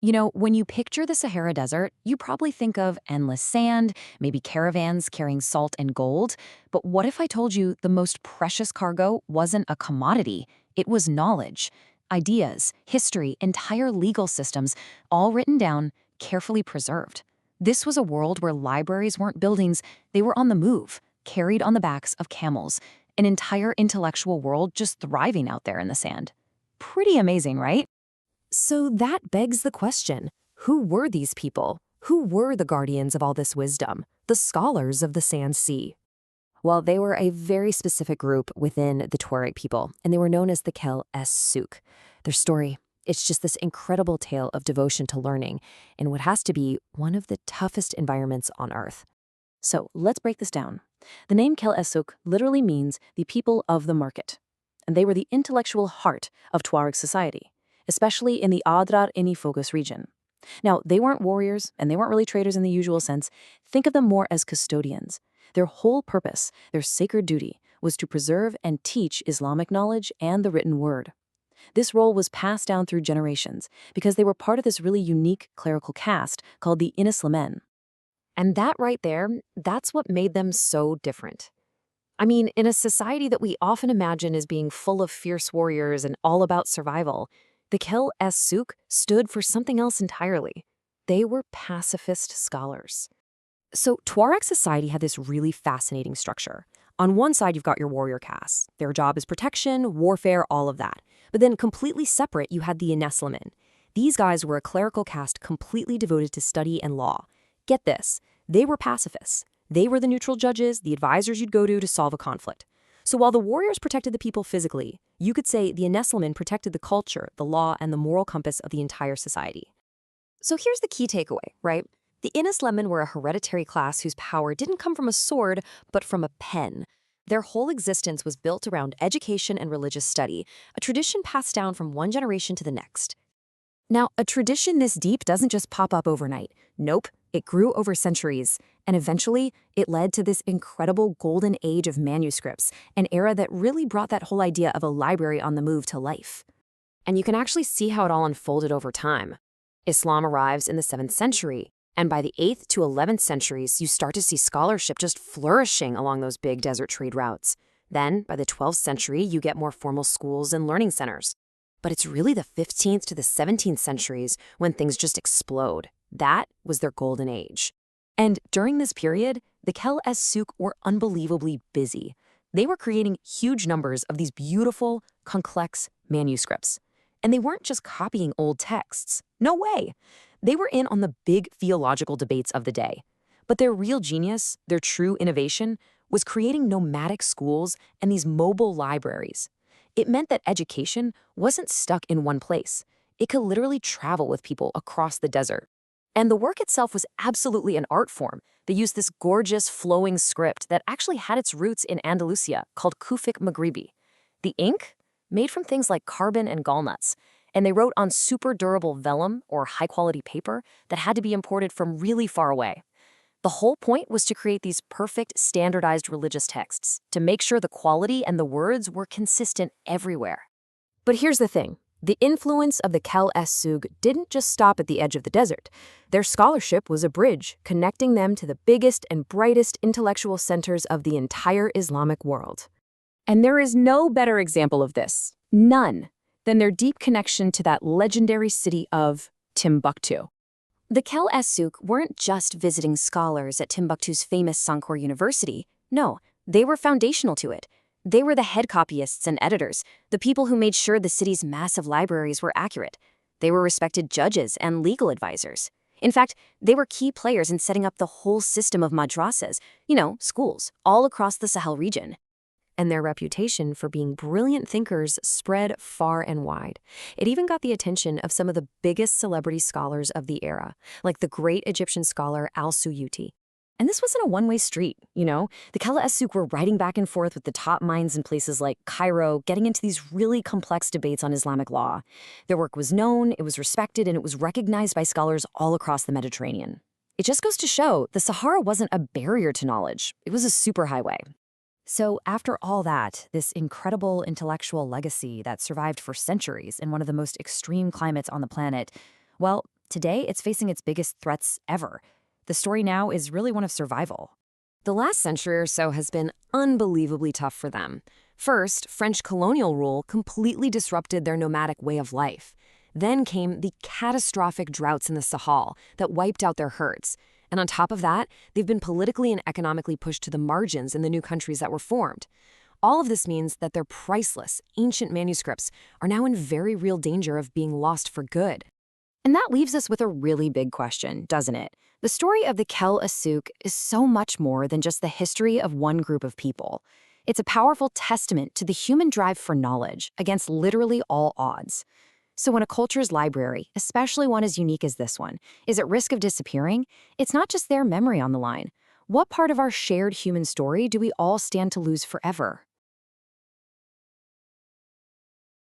You know, when you picture the Sahara Desert, you probably think of endless sand, maybe caravans carrying salt and gold. But what if I told you the most precious cargo wasn't a commodity? It was knowledge, ideas, history, entire legal systems, all written down, carefully preserved. This was a world where libraries weren't buildings, they were on the move, carried on the backs of camels, an entire intellectual world just thriving out there in the sand. Pretty amazing, right? So that begs the question, who were these people? Who were the guardians of all this wisdom, the scholars of the Sand Sea? Well, they were a very specific group within the Tuareg people, and they were known as the Es-Suq. Their story, it's just this incredible tale of devotion to learning in what has to be one of the toughest environments on Earth. So let's break this down. The name Es-Suq literally means the people of the market, and they were the intellectual heart of Tuareg society, especially in the Adrar Ini Focus region. Now, they weren't warriors, and they weren't really traders in the usual sense. Think of them more as custodians. Their whole purpose, their sacred duty, was to preserve and teach Islamic knowledge and the written word. This role was passed down through generations because they were part of this really unique clerical caste called the Ineslemen. And that right there, that's what made them so different. I mean, in a society that we often imagine as being full of fierce warriors and all about survival, the Kel Es-Suq stood for something else entirely. They were pacifist scholars. So Tuareg society had this really fascinating structure. On one side, you've got your warrior castes. Their job is protection, warfare, all of that. But then completely separate, you had the Ineslemen. These guys were a clerical caste completely devoted to study and law. Get this, they were pacifists. They were the neutral judges, the advisors you'd go to solve a conflict. So while the warriors protected the people physically, you could say the Ineslemen protected the culture, the law, and the moral compass of the entire society. So here's the key takeaway, right? The Ineslemen were a hereditary class whose power didn't come from a sword, but from a pen. Their whole existence was built around education and religious study, a tradition passed down from one generation to the next. Now, a tradition this deep doesn't just pop up overnight. Nope, it grew over centuries, and eventually it led to this incredible golden age of manuscripts, an era that really brought that whole idea of a library on the move to life. And you can actually see how it all unfolded over time. Islam arrives in the 7th century, and by the 8th to 11th centuries, you start to see scholarship just flourishing along those big desert trade routes. Then, by the 12th century, you get more formal schools and learning centers. But it's really the 15th to the 17th centuries when things just explode. That was their golden age. And during this period, the Kel Es-Suq were unbelievably busy. They were creating huge numbers of these beautiful, complex manuscripts. And they weren't just copying old texts. No way! They were in on the big theological debates of the day. But their real genius, their true innovation, was creating nomadic schools and these mobile libraries. It meant that education wasn't stuck in one place. It could literally travel with people across the desert. And the work itself was absolutely an art form. They used this gorgeous, flowing script that actually had its roots in Andalusia called Kufic Maghribi. The ink? Made from things like carbon and gallnuts. And they wrote on super durable vellum, or high-quality paper, that had to be imported from really far away. The whole point was to create these perfect, standardized religious texts, to make sure the quality and the words were consistent everywhere. But here's the thing. The influence of the Kel Es-Suq didn't just stop at the edge of the desert. Their scholarship was a bridge, connecting them to the biggest and brightest intellectual centers of the entire Islamic world. And there is no better example of this, none, than their deep connection to that legendary city of Timbuktu. The Kel Es-Suq weren't just visiting scholars at Timbuktu's famous Sankore University. No, they were foundational to it. They were the head copyists and editors, the people who made sure the city's massive libraries were accurate. They were respected judges and legal advisors. In fact, they were key players in setting up the whole system of madrasas, schools, all across the Sahel region. And their reputation for being brilliant thinkers spread far and wide. It even got the attention of some of the biggest celebrity scholars of the era, like the great Egyptian scholar Al-Suyuti. And this wasn't a one-way street, The Kel Es-Suq were writing back and forth with the top minds in places like Cairo, getting into these really complex debates on Islamic law. Their work was known, it was respected, and it was recognized by scholars all across the Mediterranean. It just goes to show the Sahara wasn't a barrier to knowledge, it was a superhighway. So after all that, this incredible intellectual legacy that survived for centuries in one of the most extreme climates on the planet, well, Today, it's facing its biggest threats ever. The story now is really one of survival. The last century or so has been unbelievably tough for them. First, French colonial rule completely disrupted their nomadic way of life. Then came the catastrophic droughts in the Sahel that wiped out their herds. And on top of that, they've been politically and economically pushed to the margins in the new countries that were formed. All of this means that their priceless, ancient manuscripts are now in very real danger of being lost for good. And that leaves us with a really big question, doesn't it? The story of the Es-Suq is so much more than just the history of one group of people. It's a powerful testament to the human drive for knowledge against literally all odds. So when a culture's library, especially one as unique as this one, is at risk of disappearing, it's not just their memory on the line. What part of our shared human story do we all stand to lose forever?